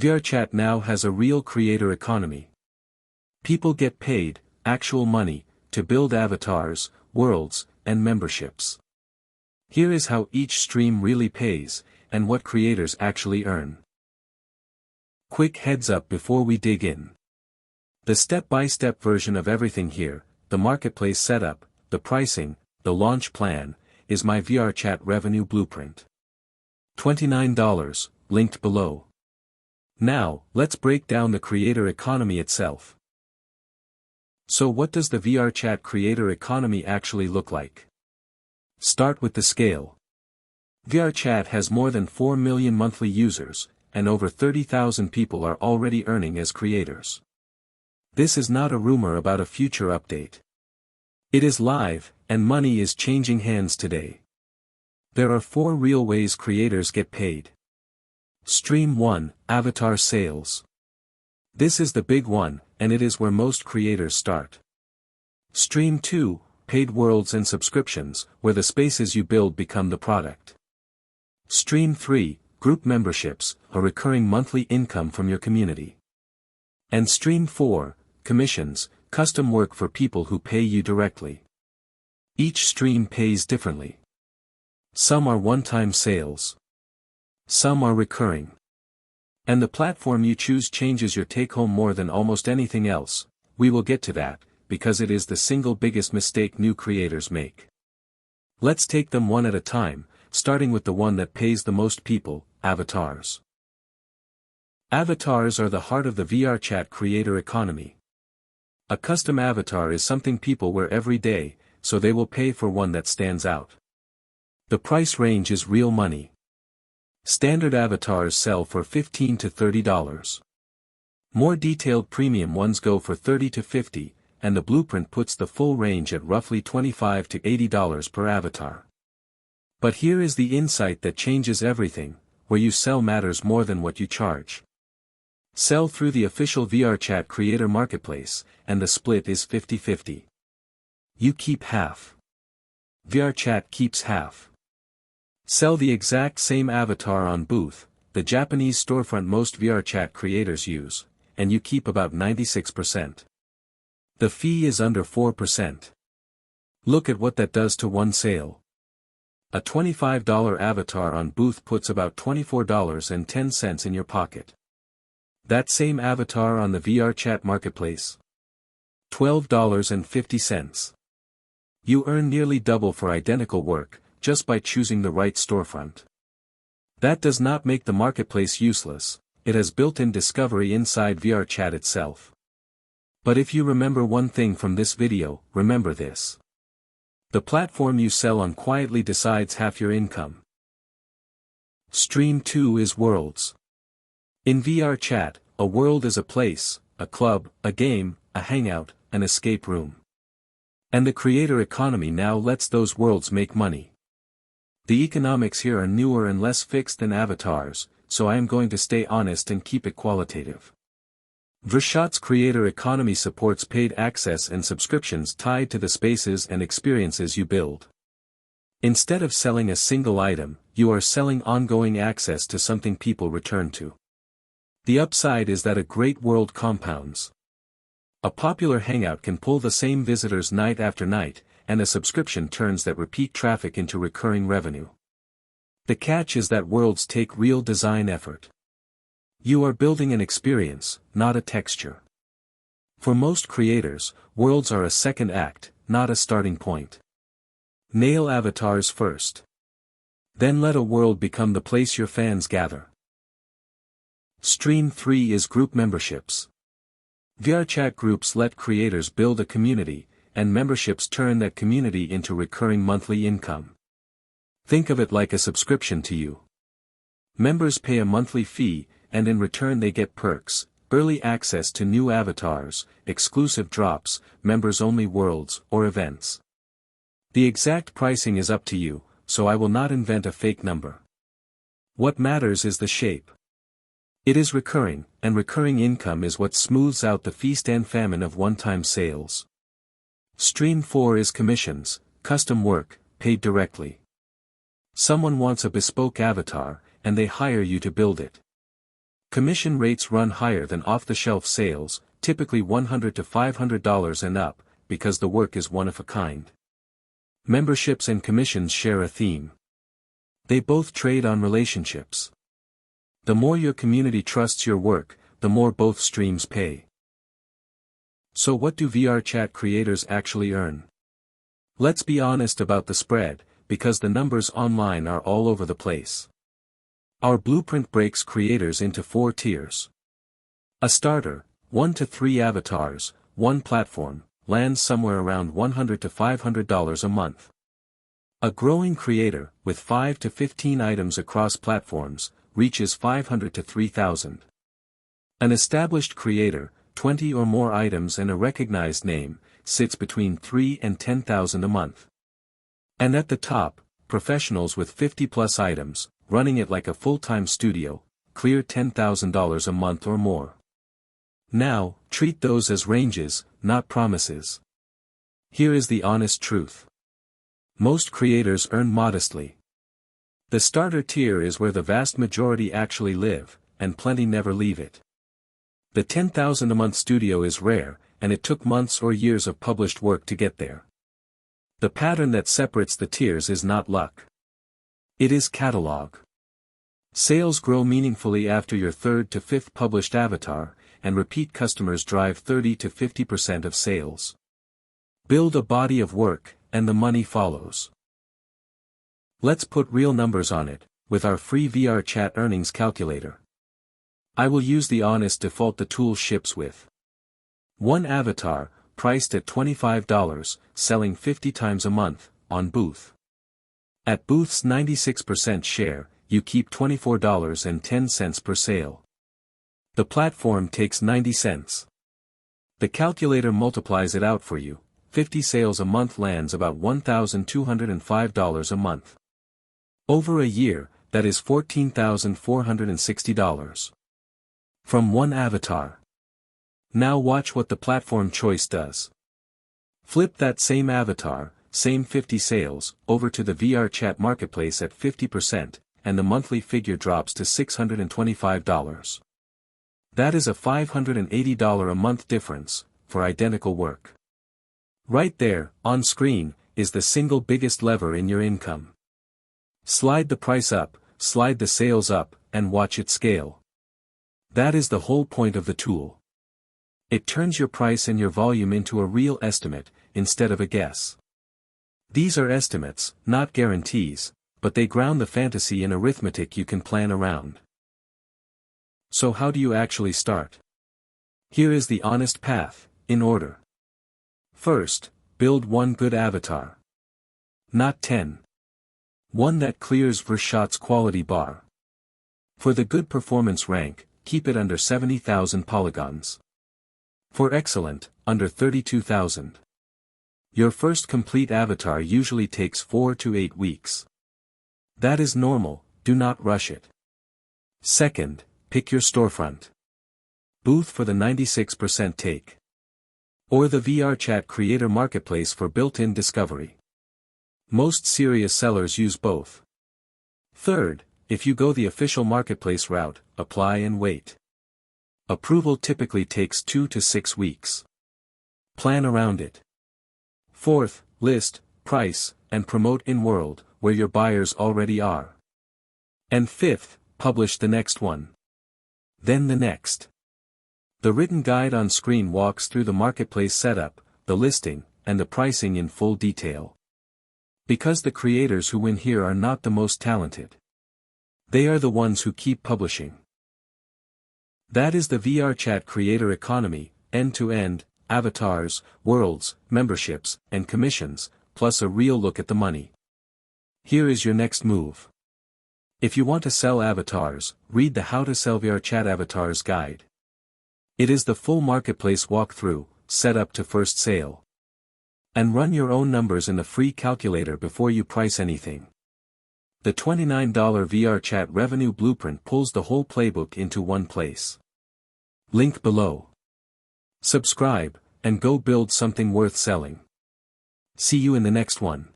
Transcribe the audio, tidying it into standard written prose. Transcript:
VRChat now has a real creator economy. People get paid, actual money, to build avatars, worlds, and memberships. Here is how each stream really pays, and what creators actually earn. Quick heads up before we dig in. The step-by-step version of everything here, the marketplace setup, the pricing, the launch plan, is my VRChat revenue blueprint. $29, linked below. Now, let's break down the creator economy itself. So what does the VRChat creator economy actually look like? Start with the scale. VRChat has more than 4 million monthly users, and over 30,000 people are already earning as creators. This is not a rumor about a future update. It is live, and money is changing hands today. There are 4 real ways creators get paid. Stream 1, Avatar Sales. This is the big one, and it is where most creators start. Stream 2, Paid Worlds and Subscriptions, where the spaces you build become the product. Stream 3, Group Memberships, a recurring monthly income from your community. And Stream 4, Commissions, custom work for people who pay you directly. Each stream pays differently. Some are one-time sales. Some are recurring. And the platform you choose changes your take-home more than almost anything else. We will get to that, because it is the single biggest mistake new creators make. Let's take them one at a time, starting with the one that pays the most people, avatars. Avatars are the heart of the VRChat creator economy. A custom avatar is something people wear every day, so they will pay for one that stands out. The price range is real money. Standard avatars sell for $15 to $30. More detailed premium ones go for $30 to $50, and the blueprint puts the full range at roughly $25 to $80 per avatar. But here is the insight that changes everything: where you sell matters more than what you charge. Sell through the official VRChat Creator Marketplace, and the split is 50-50. You keep half. VRChat keeps half. Sell the exact same avatar on Booth, the Japanese storefront most VRChat creators use, and you keep about 96%. The fee is under 4%. Look at what that does to one sale. A $25 avatar on Booth puts about $24.10 in your pocket. That same avatar on the VRChat Marketplace? $12.50. You earn nearly double for identical work, just by choosing the right storefront. That does not make the marketplace useless, it has built-in discovery inside VRChat itself. But if you remember one thing from this video, remember this. The platform you sell on quietly decides half your income. Stream 2 is Worlds. In VRChat, a world is a place, a club, a game, a hangout, an escape room. And the creator economy now lets those worlds make money. The economics here are newer and less fixed than avatars, so I am going to stay honest and keep it qualitative. VRChat's creator economy supports paid access and subscriptions tied to the spaces and experiences you build. Instead of selling a single item, you are selling ongoing access to something people return to. The upside is that a great world compounds. A popular hangout can pull the same visitors night after night, and a subscription turns that repeat traffic into recurring revenue. The catch is that worlds take real design effort. You are building an experience, not a texture. For most creators, worlds are a second act, not a starting point. Nail avatars first. Then let a world become the place your fans gather. Stream 3 is Group Memberships. VRChat groups let creators build a community, and memberships turn that community into recurring monthly income. Think of it like a subscription to you. Members pay a monthly fee, and in return they get perks, early access to new avatars, exclusive drops, members-only worlds, or events. The exact pricing is up to you, so I will not invent a fake number. What matters is the shape. It is recurring, and recurring income is what smooths out the feast and famine of one-time sales. Stream 4 is Commissions, custom work, paid directly. Someone wants a bespoke avatar, and they hire you to build it. Commission rates run higher than off-the-shelf sales, typically $100 to $500 and up, because the work is one of a kind. Memberships and commissions share a theme. They both trade on relationships. The more your community trusts your work, the more both streams pay. So what do VRChat creators actually earn? Let's be honest about the spread, because the numbers online are all over the place. Our blueprint breaks creators into 4 tiers. A starter, 1 to 3 avatars, 1 platform, lands somewhere around $100 to $500 a month. A growing creator, with 5 to 15 items across platforms, reaches $500 to $3,000. An established creator, 20 or more items and a recognized name, sits between $3,000 and $10,000 a month. And at the top, professionals with 50+ items, running it like a full-time studio, clear $10,000 a month or more. Now, treat those as ranges, not promises. Here is the honest truth. Most creators earn modestly. The starter tier is where the vast majority actually live, and plenty never leave it. The $10,000 a month studio is rare, and it took months or years of published work to get there. The pattern that separates the tiers is not luck. It is catalog. Sales grow meaningfully after your 3rd to 5th published avatar, and repeat customers drive 30 to 50% of sales. Build a body of work, and the money follows. Let's put real numbers on it, with our free VRChat earnings calculator. I will use the honest default the tool ships with. 1 avatar, priced at $25, selling 50 times a month, on Booth. At Booth's 96% share, you keep $24.10 per sale. The platform takes 90 cents. The calculator multiplies it out for you. 50 sales a month lands about $1,205 a month. Over a year, that is $14,460. From 1 avatar. Now watch what the platform choice does. Flip that same avatar, same 50 sales, over to the VRChat marketplace at 50%, and the monthly figure drops to $625. That is a $580 a month difference, for identical work. Right there, on screen, is the single biggest lever in your income. Slide the price up, slide the sales up, and watch it scale. That is the whole point of the tool. It turns your price and your volume into a real estimate, instead of a guess. These are estimates, not guarantees, but they ground the fantasy in arithmetic you can plan around. So how do you actually start? Here is the honest path, in order. First, build 1 good avatar. Not 10. One that clears VRChat's quality bar. For the good performance rank, keep it under 70,000 polygons. For excellent, under 32,000. Your first complete avatar usually takes 4 to 8 weeks. That is normal, do not rush it. Second, pick your storefront. Booth for the 96% take. Or the VRChat Creator marketplace for built-in discovery. Most serious sellers use both. Third, if you go the official marketplace route, apply and wait. Approval typically takes 2 to 6 weeks. Plan around it. Fourth, list, price, and promote in-world, where your buyers already are. And fifth, publish the next one. Then the next. The written guide on screen walks through the marketplace setup, the listing, and the pricing in full detail. Because the creators who win here are not the most talented. They are the ones who keep publishing. That is the VRChat Creator economy, end-to-end, avatars, worlds, memberships, and commissions, plus a real look at the money. Here is your next move. If you want to sell avatars, read the How to Sell VRChat Avatars guide. It is the full marketplace walkthrough, set up to first sale. And run your own numbers in the free calculator before you price anything. The $29 VRChat revenue blueprint pulls the whole playbook into one place. Link below. Subscribe, and go build something worth selling. See you in the next one.